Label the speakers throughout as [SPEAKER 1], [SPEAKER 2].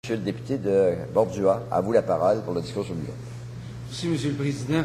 [SPEAKER 1] Monsieur le député de Bordua, à vous la parole pour le discours sur le budget.
[SPEAKER 2] Merci, Monsieur le Président.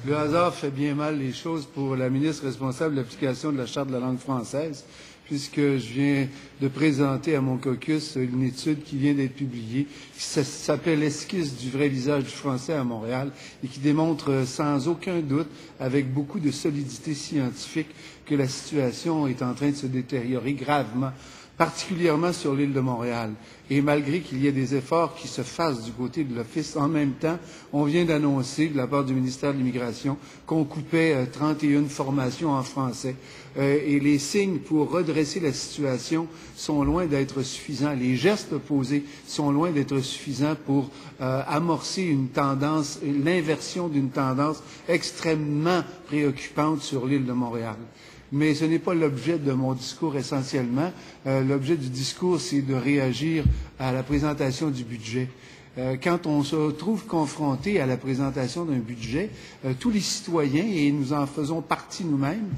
[SPEAKER 2] Le hasard fait bien mal les choses pour la ministre responsable de l'application de la Charte de la langue française, puisque je viens de présenter à mon caucus une étude qui vient d'être publiée, qui s'appelle l'Esquisse du vrai visage du français à Montréal, et qui démontre sans aucun doute, avec beaucoup de solidité scientifique, que la situation est en train de se détériorer gravement, particulièrement sur l'île de Montréal. Et malgré qu'il y ait des efforts qui se fassent du côté de l'Office, en même temps, on vient d'annoncer de la part du ministère de l'Immigration qu'on coupait 31 formations en français. Et les signes pour redresser la situation sont loin d'être suffisants. Les gestes posés sont loin d'être suffisants pour amorcer une tendance, l'inversion d'une tendance extrêmement préoccupante sur l'île de Montréal. Mais ce n'est pas l'objet de mon discours essentiellement. L'objet du discours, c'est de réagir à la présentation du budget. Quand on se trouve confronté à la présentation d'un budget, tous les citoyens, et nous en faisons partie nous-mêmes,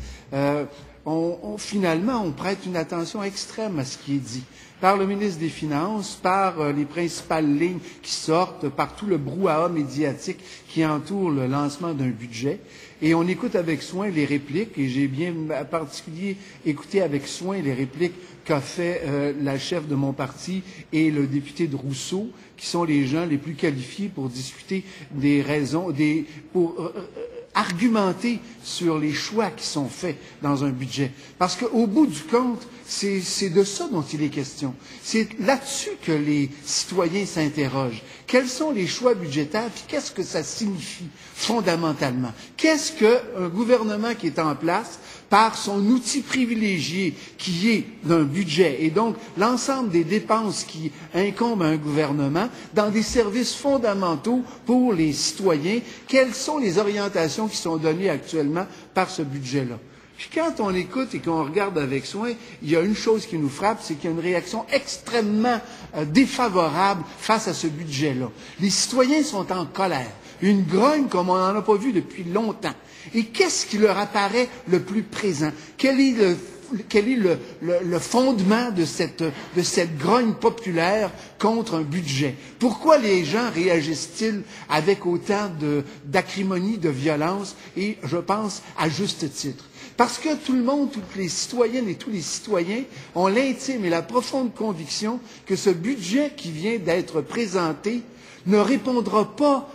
[SPEAKER 2] finalement, on prête une attention extrême à ce qui est dit par le ministre des Finances, par les principales lignes qui sortent, par tout le brouhaha médiatique qui entoure le lancement d'un budget. Et on écoute avec soin les répliques, et j'ai bien en particulier écouté avec soin les répliques qu'a fait la chef de mon parti et le député de Rousseau, qui sont les gens les plus qualifiés pour discuter des raisons, pour argumenter sur les choix qui sont faits dans un budget. Parce qu'au bout du compte, c'est de ça dont il est question. C'est là-dessus que les citoyens s'interrogent. Quels sont les choix budgétaires, puis qu'est-ce que ça signifie fondamentalement? Qu'est-ce qu'un gouvernement qui est en place, par son outil privilégié qui est d'un budget, et donc l'ensemble des dépenses qui incombent à un gouvernement dans des services fondamentaux pour les citoyens, quelles sont les orientations qui sont données actuellement par ce budget-là? Puis quand on écoute et qu'on regarde avec soin, il y a une chose qui nous frappe, c'est qu'il y a une réaction extrêmement défavorable face à ce budget-là. Les citoyens sont en colère, une grogne comme on n'en a pas vu depuis longtemps. Et qu'est-ce qui leur apparaît le plus présent? Quel est le fondement de cette grogne populaire contre un budget? Pourquoi les gens réagissent-ils avec autant d'acrimonie, de violence, et je pense à juste titre? Parce que tout le monde, toutes les citoyennes et tous les citoyens ont l'intime et la profonde conviction que ce budget qui vient d'être présenté ne répondra pas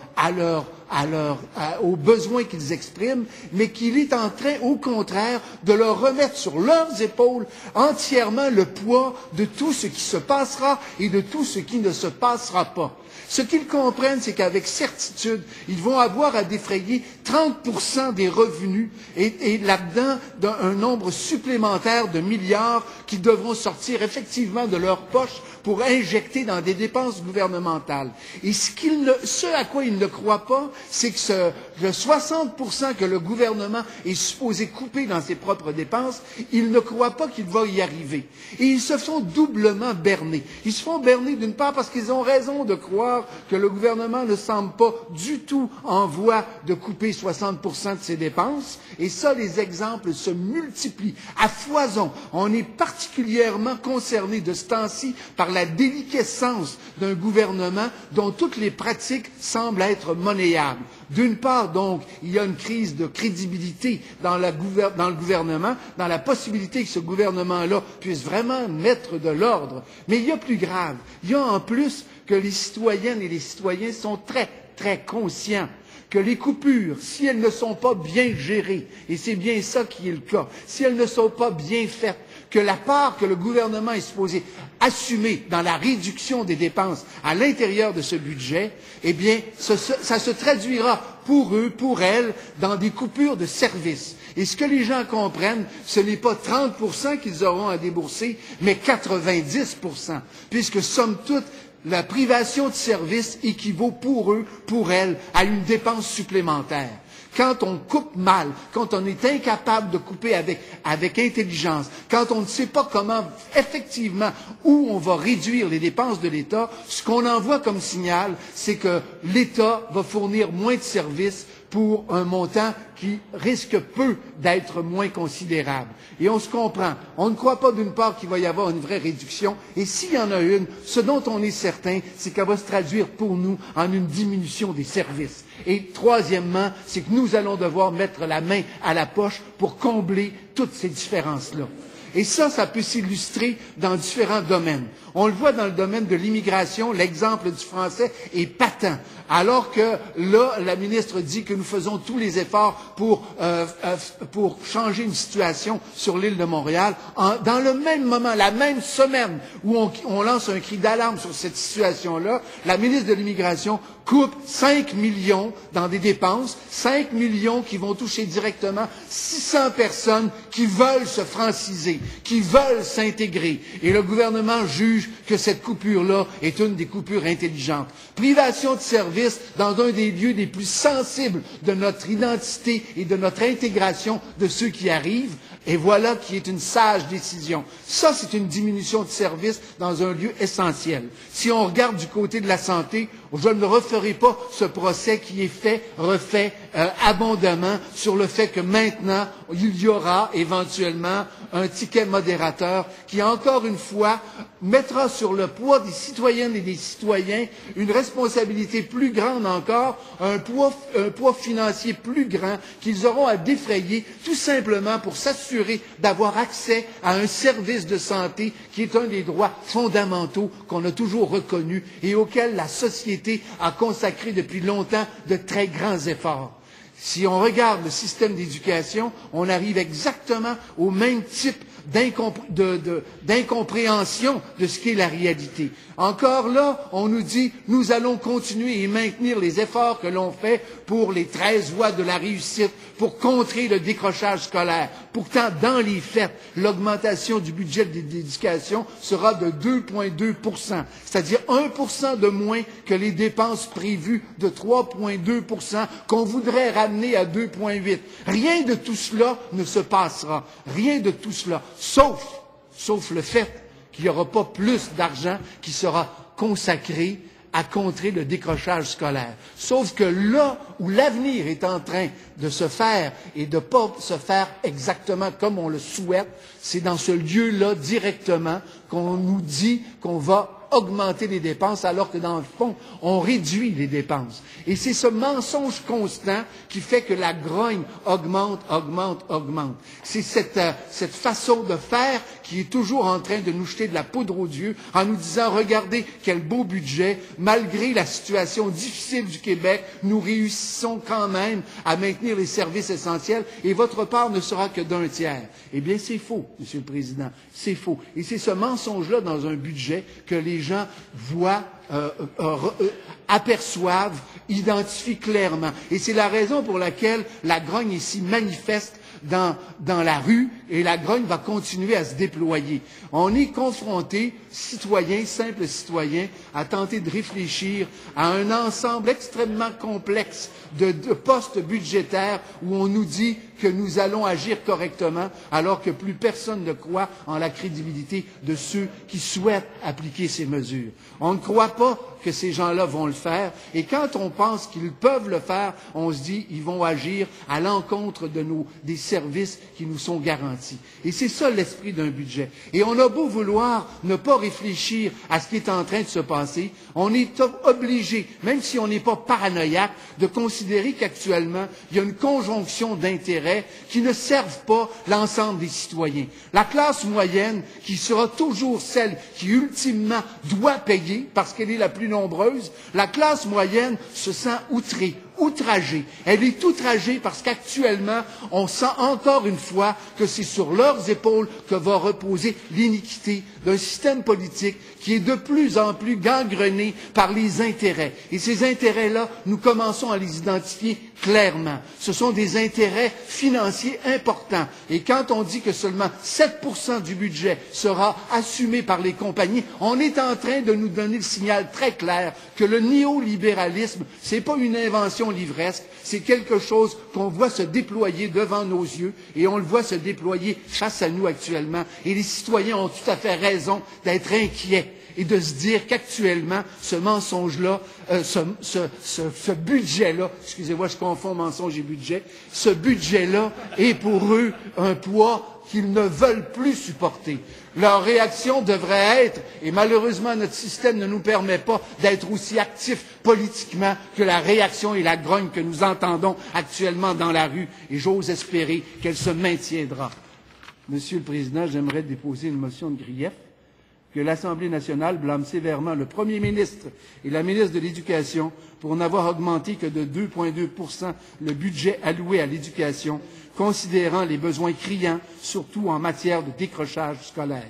[SPEAKER 2] aux besoins qu'ils expriment, mais qu'il est en train, au contraire, de leur remettre sur leurs épaules entièrement le poids de tout ce qui se passera et de tout ce qui ne se passera pas. Ce qu'ils comprennent, c'est qu'avec certitude, ils vont avoir à défrayer 30% des revenus et là-dedans un nombre supplémentaire de milliards qui devront sortir effectivement de leur poche pour injecter dans des dépenses gouvernementales. Et ce à quoi ils ne croient pas, c'est que le 60% que le gouvernement est supposé couper dans ses propres dépenses, ils ne croient pas qu'il va y arriver. Et ils se font doublement berner. Ils se font berner d'une part parce qu'ils ont raison de croire que le gouvernement ne semble pas du tout en voie de couper 60% de ses dépenses. Et ça, les exemples se multiplient à foison. On est particulièrement concerné de ce temps-ci par la déliquescence d'un gouvernement dont toutes les pratiques semblent être monnayables. D'une part, donc, il y a une crise de crédibilité dans le gouvernement, dans la possibilité que ce gouvernement-là puisse vraiment mettre de l'ordre. Mais il y a plus grave. Il y a en plus que les citoyennes et les citoyens sont très, très conscients que les coupures, si elles ne sont pas bien gérées, et c'est bien ça qui est le cas, si elles ne sont pas bien faites, que la part que le gouvernement est supposé assumer dans la réduction des dépenses à l'intérieur de ce budget, eh bien, ça se traduira pour eux, pour elles, dans des coupures de services. Et ce que les gens comprennent, ce n'est pas 30% qu'ils auront à débourser, mais 90%, puisque somme toute, la privation de services équivaut pour eux, pour elles, à une dépense supplémentaire. Quand on coupe mal, quand on est incapable de couper avec intelligence, quand on ne sait pas comment, effectivement, où on va réduire les dépenses de l'État, ce qu'on envoie comme signal, c'est que l'État va fournir moins de services pour un montant qui risque peu d'être moins considérable. Et on se comprend. On ne croit pas d'une part qu'il va y avoir une vraie réduction, et s'il y en a une, ce dont on est certain, c'est qu'elle va se traduire pour nous en une diminution des services. Et troisièmement, c'est que nous allons devoir mettre la main à la poche pour combler toutes ces différences-là. Et ça peut s'illustrer dans différents domaines. On le voit dans le domaine de l'immigration, l'exemple du français est patent. Alors que là, la ministre dit que nous faisons tous les efforts pour changer une situation sur l'île de Montréal. Dans le même moment, la même semaine où on lance un cri d'alarme sur cette situation-là, la ministre de l'Immigration coupe 5 millions dans des dépenses, 5 millions qui vont toucher directement 600 personnes qui veulent se franciser, qui veulent s'intégrer. Et le gouvernement juge que cette coupure-là est une des coupures intelligentes. Privation de services dans un des lieux les plus sensibles de notre identité et de notre intégration de ceux qui arrivent. Et voilà qui est une sage décision. Ça, c'est une diminution de services dans un lieu essentiel. Si on regarde du côté de la santé, je ne referai pas ce procès qui est refait abondamment sur le fait que maintenant, il y aura éventuellement un ticket modérateur qui, encore une fois, mettra sur le poids des citoyennes et des citoyens une responsabilité plus grande encore, un poids financier plus grand qu'ils auront à défrayer tout simplement pour s'assurer d'avoir accès à un service de santé qui est un des droits fondamentaux qu'on a toujours reconnus et auquel la société a consacré depuis longtemps de très grands efforts. Si on regarde le système d'éducation, on arrive exactement au même type d'incompréhension de ce qu'est la réalité. Encore là, on nous dit, nous allons continuer et maintenir les efforts que l'on fait pour les 13 voies de la réussite, pour contrer le décrochage scolaire. Pourtant, dans les faits, l'augmentation du budget de l'éducation sera de 2,2%, c'est-à-dire 1% de moins que les dépenses prévues de 3,2% qu'on voudrait ramener à 2,8%. Rien de tout cela ne se passera. Rien de tout cela. Sauf le fait qu'il n'y aura pas plus d'argent qui sera consacré à contrer le décrochage scolaire. Sauf que là où l'avenir est en train de se faire et de ne pas se faire exactement comme on le souhaite, c'est dans ce lieu-là directement qu'on nous dit qu'on va augmenter les dépenses alors que dans le fond, on réduit les dépenses. Et c'est ce mensonge constant qui fait que la grogne augmente. C'est cette façon de faire qui est toujours en train de nous jeter de la poudre aux yeux en nous disant, regardez quel beau budget, malgré la situation difficile du Québec, nous réussissons quand même à maintenir les services essentiels et votre part ne sera que d'un tiers. Eh bien, c'est faux, Monsieur le Président, c'est faux. Et c'est ce mensonge-là dans un budget que les gens voient, aperçoivent, identifient clairement. Et c'est la raison pour laquelle la grogne est si manifeste dans la rue et la grogne va continuer à se déployer. On est confronté, citoyens, simples citoyens, à tenter de réfléchir à un ensemble extrêmement complexe de postes budgétaires où on nous dit que nous allons agir correctement alors que plus personne ne croit en la crédibilité de ceux qui souhaitent appliquer ces mesures. On ne croit pas que ces gens-là vont le faire et quand on pense qu'ils peuvent le faire, on se dit ils vont agir à l'encontre des services qui nous sont garantis. Et c'est ça l'esprit d'un budget. Et on a beau vouloir ne pas réfléchir à ce qui est en train de se passer, on est obligé, même si on n'est pas paranoïaque, de considérer qu'actuellement, il y a une conjonction d'intérêts qui ne servent pas l'ensemble des citoyens. La classe moyenne, qui sera toujours celle qui ultimement doit payer, parce qu'elle est la plus nombreuse, la classe moyenne se sent outragée. Elle est outragée parce qu'actuellement, on sent encore une fois que c'est sur leurs épaules que va reposer l'iniquité d'un système politique qui est de plus en plus gangrené par les intérêts. Et ces intérêts-là, nous commençons à les identifier clairement. Ce sont des intérêts financiers importants. Et quand on dit que seulement 7% du budget sera assumé par les compagnies, on est en train de nous donner le signal très clair que le néolibéralisme, c'est pas une invention livresque, c'est quelque chose qu'on voit se déployer devant nos yeux et on le voit se déployer face à nous actuellement. Et les citoyens ont tout à fait raison d'être inquiets et de se dire qu'actuellement, ce mensonge-là, ce budget-là, excusez-moi, je confonds mensonge et budget, ce budget-là est pour eux un poids qu'ils ne veulent plus supporter. Leur réaction devrait être, et malheureusement notre système ne nous permet pas d'être aussi actifs politiquement que la réaction et la grogne que nous entendons actuellement dans la rue, et j'ose espérer qu'elle se maintiendra. Monsieur le Président, j'aimerais déposer une motion de grief que l'Assemblée nationale blâme sévèrement le Premier ministre et la ministre de l'Éducation pour n'avoir augmenté que de 2,2 le budget alloué à l'éducation, considérant les besoins criants, surtout en matière de décrochage scolaire.